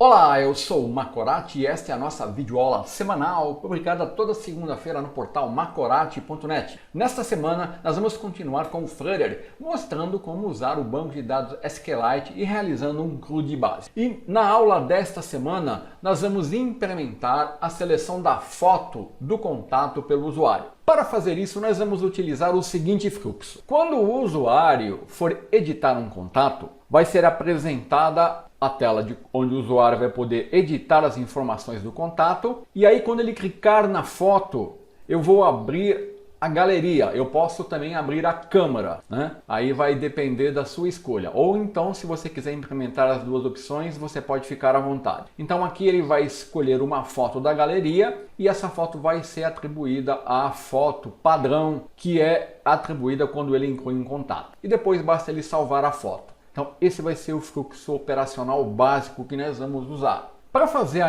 Olá, eu sou o Macorati e esta é a nossa videoaula semanal, publicada toda segunda-feira no portal macorati.net. Nesta semana, nós vamos continuar com o Flutter, mostrando como usar o banco de dados SQLite e realizando um CRUD de base. E na aula desta semana, nós vamos implementar a seleção da foto do contato pelo usuário. Para fazer isso, nós vamos utilizar o seguinte fluxo. Quando o usuário for editar um contato, vai ser apresentada a tela onde o usuário vai poder editar as informações do contato. E aí, quando ele clicar na foto, eu vou abrir a galeria. Eu posso também abrir a câmera, né? Aí vai depender da sua escolha. Ou então, se você quiser implementar as duas opções, você pode ficar à vontade. Então aqui ele vai escolher uma foto da galeria e essa foto vai ser atribuída à foto padrão que é atribuída quando ele inclui um contato. E depois basta ele salvar a foto. Então esse vai ser o fluxo operacional básico que nós vamos usar. Para fazer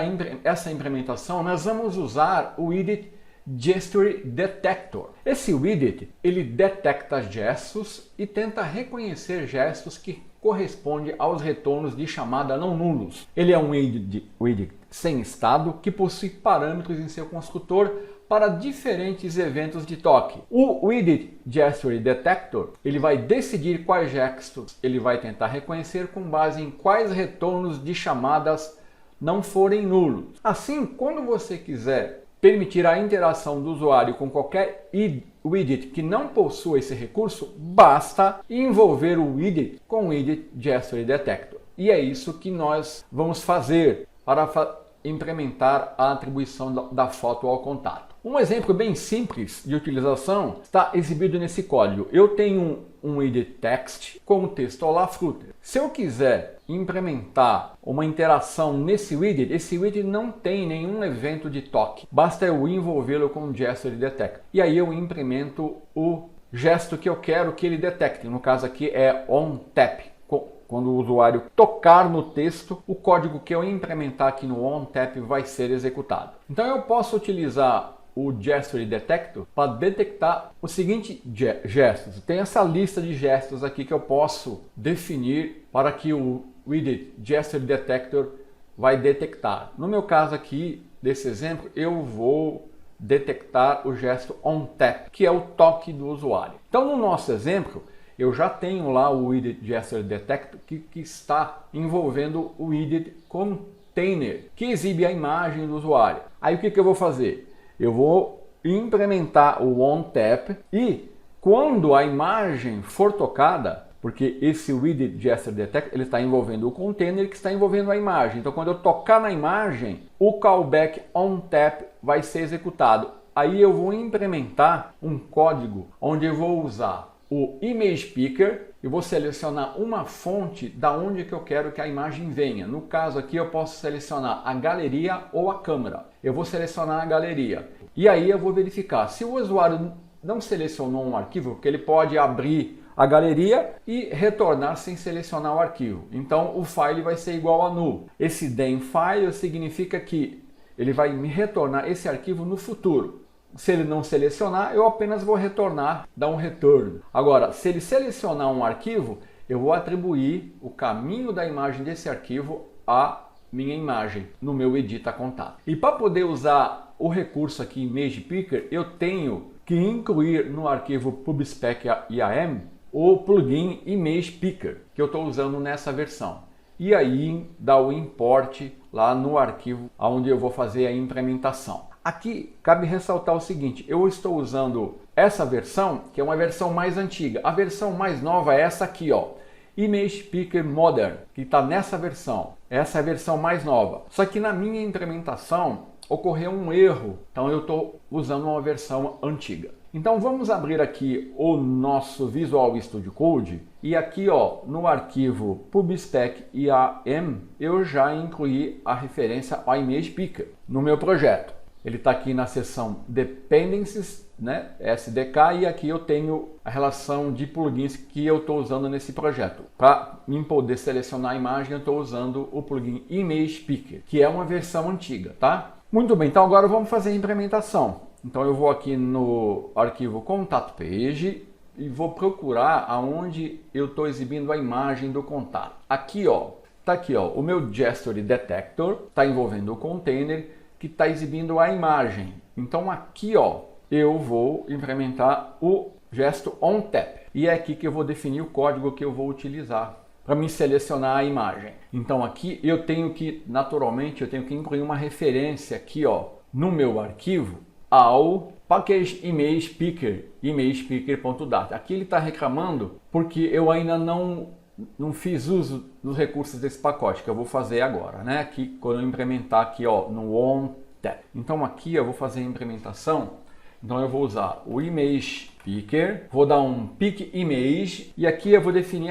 essa implementação, nós vamos usar o widget Gesture Detector. Esse widget, ele detecta gestos e tenta reconhecer gestos que correspondem aos retornos de chamada não nulos. Ele é um widget sem estado que possui parâmetros em seu construtor para diferentes eventos de toque. O widget Gesture Detector, ele vai decidir quais gestos ele vai tentar reconhecer com base em quais retornos de chamadas não forem nulos. Assim, quando você quiser permitir a interação do usuário com qualquer widget que não possua esse recurso, basta envolver o widget com o widget Gesture Detector. E é isso que nós vamos fazer para implementar a atribuição da foto ao contato. Um exemplo bem simples de utilização está exibido nesse código. Eu tenho um widget text com o texto Olá Flutter. Se eu quiser implementar uma interação nesse widget, esse widget não tem nenhum evento de toque. Basta eu envolvê-lo com o Gesture Detector. E aí eu implemento o gesto que eu quero que ele detecte. No caso aqui é OnTap. Quando o usuário tocar no texto, o código que eu implementar aqui no OnTap vai ser executado. Então eu posso utilizar o Gesture Detector para detectar o seguinte gestos. Tem essa lista de gestos aqui que eu posso definir para que o widget Gesture Detector vai detectar. No meu caso aqui, desse exemplo, eu vou detectar o gesto OnTap, que é o toque do usuário. Então no nosso exemplo, eu já tenho lá o widget Gesture Detector que está envolvendo o widget Container, que exibe a imagem do usuário. Aí o que eu vou fazer? Eu vou implementar o OnTap e quando a imagem for tocada, porque esse widget Gesture Detector ele está envolvendo o container que está envolvendo a imagem. Então quando eu tocar na imagem, o callback OnTap vai ser executado. Aí eu vou implementar um código onde eu vou usar o Image Picker e vou selecionar uma fonte da onde que eu quero que a imagem venha. No caso aqui eu posso selecionar a galeria ou a câmera. Eu vou selecionar a galeria. E aí eu vou verificar se o usuário não selecionou um arquivo, porque ele pode abrir a galeria e retornar sem selecionar o arquivo. Então o file vai ser igual a null. Esse then file significa que ele vai me retornar esse arquivo no futuro. Se ele não selecionar, eu apenas vou retornar, dar um return. Agora, se ele selecionar um arquivo, eu vou atribuir o caminho da imagem desse arquivo à minha imagem no meu Edita Contato. E para poder usar o recurso aqui Image Picker, eu tenho que incluir no arquivo PubSpec IAM o plugin Image Picker, que eu estou usando nessa versão. E aí dá o import lá no arquivo onde eu vou fazer a implementação. Aqui cabe ressaltar o seguinte, eu estou usando essa versão, que é uma versão mais antiga. A versão mais nova é essa aqui, ó, Image Picker Modern, que está nessa versão. Essa é a versão mais nova. Só que na minha implementação ocorreu um erro, então eu estou usando uma versão antiga. Então vamos abrir aqui o nosso Visual Studio Code e aqui ó, no arquivo PubSpec IAM eu já incluí a referência ao Image Picker no meu projeto. Ele está aqui na seção Dependencies, né, SDK, e aqui eu tenho a relação de plugins que eu estou usando nesse projeto. Para mim poder selecionar a imagem, eu estou usando o plugin Image Picker, que é uma versão antiga, tá? Muito bem, então agora vamos fazer a implementação. Então eu vou aqui no arquivo Contato Page e vou procurar aonde eu estou exibindo a imagem do contato. Aqui, ó, Tá aqui, ó, o meu Gestory Detector está envolvendo o container que está exibindo a imagem. Então aqui, ó, eu vou implementar o gesto OnTap. E é aqui que eu vou definir o código que eu vou utilizar para me selecionar a imagem. Então aqui eu tenho que, naturalmente, eu tenho que incluir uma referência aqui, ó, no meu arquivo ao package image picker, imagepicker.data. Aqui ele está reclamando porque eu ainda não fiz uso dos recursos desse pacote, que eu vou fazer agora, né? Aqui, quando eu implementar aqui, ó, no OnTap. Então aqui eu vou fazer a implementação. Então eu vou usar o image picker, vou dar um pick image e aqui eu vou definir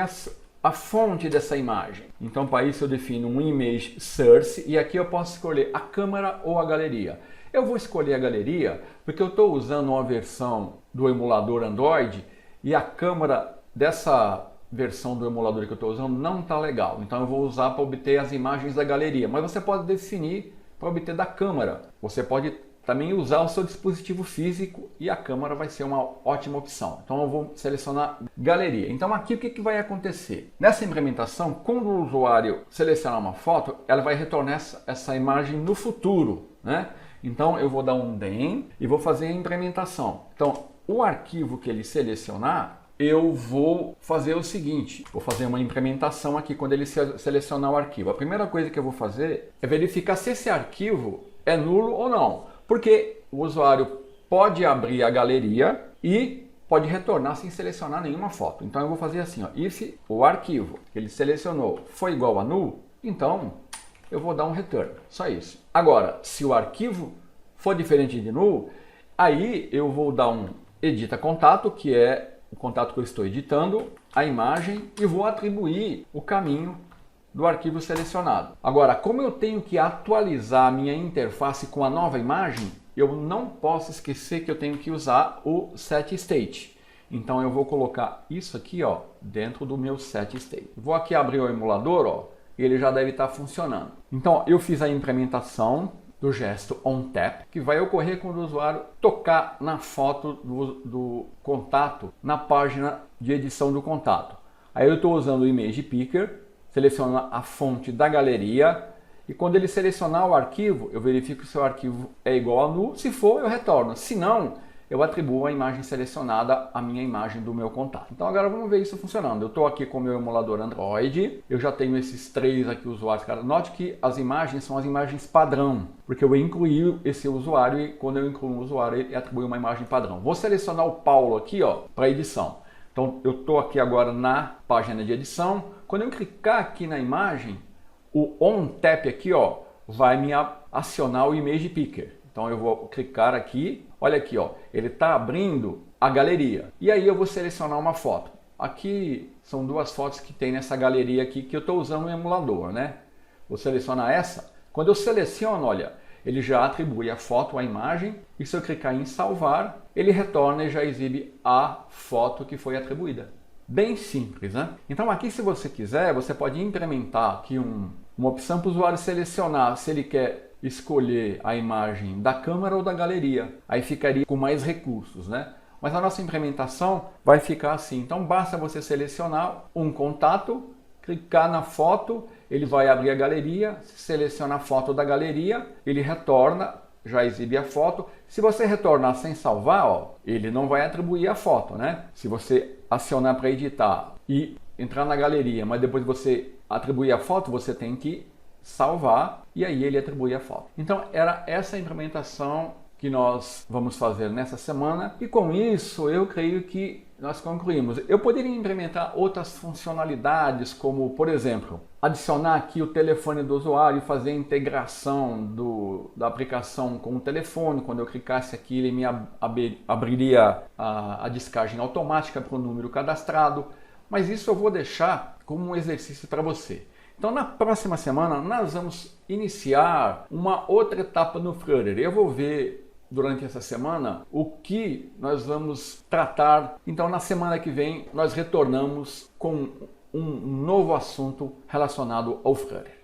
a fonte dessa imagem. Então para isso eu defino um image source e aqui eu posso escolher a câmera ou a galeria. Eu vou escolher a galeria porque eu estou usando uma versão do emulador Android e a câmera dessa versão do emulador que eu estou usando não está legal. Então eu vou usar para obter as imagens da galeria. Mas você pode definir para obter da câmera. Você pode também usar o seu dispositivo físico e a câmera vai ser uma ótima opção. Então eu vou selecionar galeria. Então aqui o que vai acontecer? Nessa implementação, quando o usuário selecionar uma foto, ela vai retornar essa imagem no futuro, né? Então eu vou dar um DEM e vou fazer a implementação. Então o arquivo que ele selecionar, eu vou fazer o seguinte, vou fazer uma implementação aqui quando ele selecionar o arquivo. A primeira coisa que eu vou fazer é verificar se esse arquivo é nulo ou não, porque o usuário pode abrir a galeria e pode retornar sem selecionar nenhuma foto. Então eu vou fazer assim, ó, e se o arquivo que ele selecionou foi igual a null, então eu vou dar um return, só isso. Agora, se o arquivo for diferente de null, aí eu vou dar um edita contato, que é o contato que eu estou editando, a imagem, e vou atribuir o caminho do arquivo selecionado. Agora, como eu tenho que atualizar a minha interface com a nova imagem, eu não posso esquecer que eu tenho que usar o setState. Então eu vou colocar isso aqui, ó, dentro do meu setState. Vou aqui abrir o emulador, ó, e ele já deve estar funcionando. Então eu fiz a implementação do gesto OnTap, que vai ocorrer quando o usuário tocar na foto do contato na página de edição do contato. Aí eu estou usando o Image Picker, seleciono a fonte da galeria e quando ele selecionar o arquivo, eu verifico se o arquivo é igual a null. Se for, eu retorno. Se não, eu atribuo a imagem selecionada à minha imagem do meu contato. Então agora vamos ver isso funcionando. Eu estou aqui com o meu emulador Android, eu já tenho esses três aqui usuários. Cara, note que as imagens são as imagens padrão, porque eu incluí esse usuário e quando eu incluo um usuário, ele atribui uma imagem padrão. Vou selecionar o Paulo aqui, ó, para edição. Então eu estou aqui agora na página de edição. Quando eu clicar aqui na imagem, o OnTap aqui, ó, vai me acionar o Image Picker. Então eu vou clicar aqui, olha aqui, ó, ele está abrindo a galeria. E aí eu vou selecionar uma foto. Aqui são duas fotos que tem nessa galeria aqui que eu estou usando no emulador, né? Vou selecionar essa. Quando eu seleciono, olha, ele já atribui a foto à imagem e se eu clicar em salvar, ele retorna e já exibe a foto que foi atribuída. Bem simples, né? Então aqui, se você quiser, você pode implementar aqui uma opção para o usuário selecionar se ele quer escolher a imagem da câmera ou da galeria. Aí ficaria com mais recursos, né? Mas a nossa implementação vai ficar assim. Então basta você selecionar um contato, clicar na foto, ele vai abrir a galeria, seleciona a foto da galeria, ele retorna, já exibe a foto. Se você retornar sem salvar, ó, ele não vai atribuir a foto, né? Se você acionar para editar e entrar na galeria, mas depois você atribuir a foto, você tem que salvar e aí ele atribui a foto. Então era essa a implementação que nós vamos fazer nessa semana e com isso eu creio que nós concluímos. Eu poderia implementar outras funcionalidades como, por exemplo, adicionar aqui o telefone do usuário e fazer a integração da aplicação com o telefone. Quando eu clicasse aqui, ele me abriria a descagem automática para o número cadastrado. Mas isso eu vou deixar como um exercício para você. Então na próxima semana nós vamos iniciar uma outra etapa no Flutter. Eu vou ver durante essa semana o que nós vamos tratar. Então na semana que vem nós retornamos com um novo assunto relacionado ao Flutter.